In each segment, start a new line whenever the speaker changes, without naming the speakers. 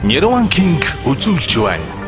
Nirwan King үзүүлж байна.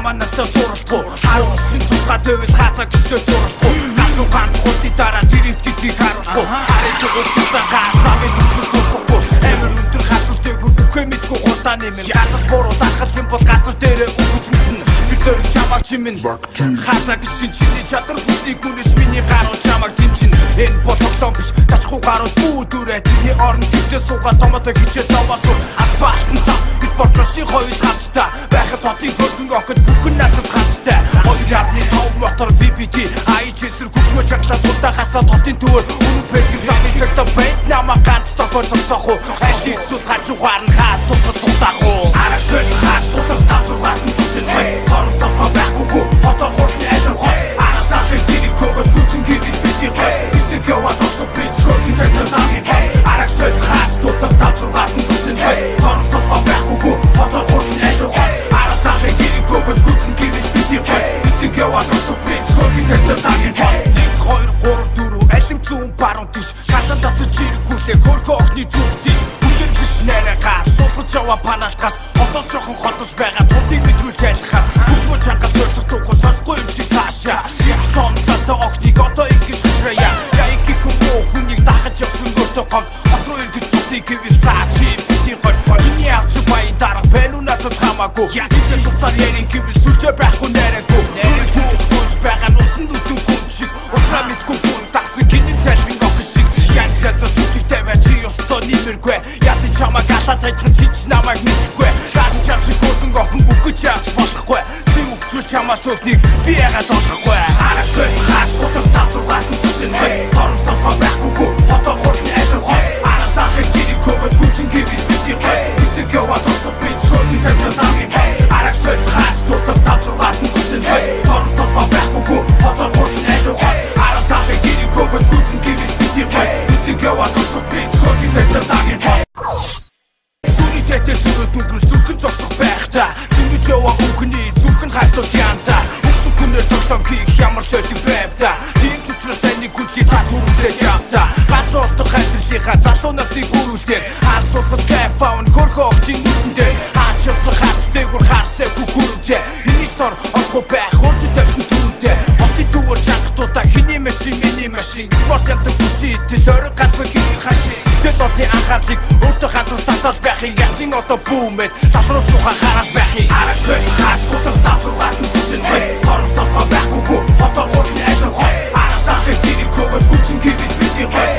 Хамаанатаа зуралдгүй 19 цуцгаа дэвэл хазаа гисгээ зуралдгүй ганцхан ганц хурдны дараа дэрэгт гэдгийг харуулахгүй харин тэгвэл шатаа гаацаа төсөл тусахгүй амир өндөр хазал дээгүр бүхэ мэдгүй хурдаа нэмэн газар буруу дахал юм бол газар дээрээ өгөж мэднэ би зөрөг чамаг чимэн хазаа гисгийн чиний чадвар бүхнийг гүнэж миний гаруй чамаг дэмжин энэ бол тоглоом биш тачхгүй гаруй дүүрээ чиний орон дэвтэ суугаад томото хичээ томосоо асфальтын цав спорт машин хоёуд хамтдаа байхад хотын хөргөн охид бүхэн надад хамтдаа Озын жарны тав мотор BBT IHS-эр хүчмө чаглаад удаагасаа хотын төвөр үнэн пэгэр замын цагтаа бэйт намаа ганц тохоо зогсоох уу алисуд хажуугаар нь хаас тутгаж цугтаах уу арагсэл хаас тутгаж тавцугаар нь зүсэн бай хоороос тохоо байхгүй хотор хурдны айдар хой арасаа хэвтийн көгөд хүчин гэрэл бити бай эсэг яваа тосох бич хөргөн цагтаа замын арагсэл хаас тутгаж тавцугаар нь зүсэн бай хоороос тохоо байхгүй хотор хурдны айдар хой арасаа хэвтийн көгөд хүчин гэрэл бити бай эсэг яваа тосох бич хөргөн цагтаа замын 1 2 3 4 алим зүүн баруун тийш шатан татаж чиргүүлээ хөрхөө охны зүг тийш үжил биш нэрэ гар суулгаж яваа паналхаас отоос жоохон холдож байгаа тутыг мэдрүүлж айлхаас хүчмө чангал зөвлөх тухай сонсгүй юм шиг таашаа том цатаа охныг одоо ингэж хурая яа их хүмүүс хүнийг дахаж явсан гөртөө гом отроо ингэж бусыг гэвэл цаа чи бити гол чиний авч баян дарга бэнүү надад хамаагүй яагаад суцаар ярих гэвэл сүлжээ байхгүй нэрээгүй нэрэж гүйж байгаа нусан дүтэн хүн шиг утраа мэдгүй хүн тагсан гинэн цайлган охин шиг янз янзаар зүгтэй бай чи ёстой нэмэргүй яд чамаг галаад хайчих хич намайг мэдхгүй чаас чам шиг хөргөн охин үгэж явж болохгүй чи өгчүүл чамаас өвнийг би ягаад олохгүй арагсэл хаас тутам тавцугаар нь зүсэн бай хоороос тохоо байхгүй хотор хурдны айдар хой арасаа хэвтийн көгөд хүчин гэрэл бити бай эсэг яваа тосох бич хөргөн цагтаа замын арагсэл хаас тутам тавцугаар нь зүсэн бай хоороос тохоо байхгүй хотор хурдны айдар хой арасаа хэвтийн көгөд хүчин гэрэл бити бай эсэг яваа тосох бич хөргөн цагтаа замын Тэтэй зүрх дүгрэл зүрхэн зогсох байх та Зингэж яваа өнгөний зүрхэн хайтуул янта Өгсөн хүнээр тоглоом хийх ямар лойдог байв та Тийм ч учраас таны хүнлий та түрүүлдэж явта Ганц уртах амьдралынхаа залуу насыг гүрүүлдээр Хаас тулгаж кайф аавн хөрхөө огчийн нүдэндээ Хаач явсан хац дээгүр харсаа бүхүрэмжээ Хэний стор олгүй байх хурдд тавьсан түрүүндээ Хотын төвөр чангатуудаа хэний машин миний машин Спорт яндаг бүши итэл орой ганцхан хийх хашиг Тэл олын анхаарлыг өөртөө хадас татал байхын яцын одоо бүүмэд талруу тухай хараад байхын арагсэл хаас тутах тавцугаар нь зүсэн бай хоороос тохоо байхгүй хотор хурдны айдар хой арасаа хэвтийн көгөд хүчин гэрэл бити бай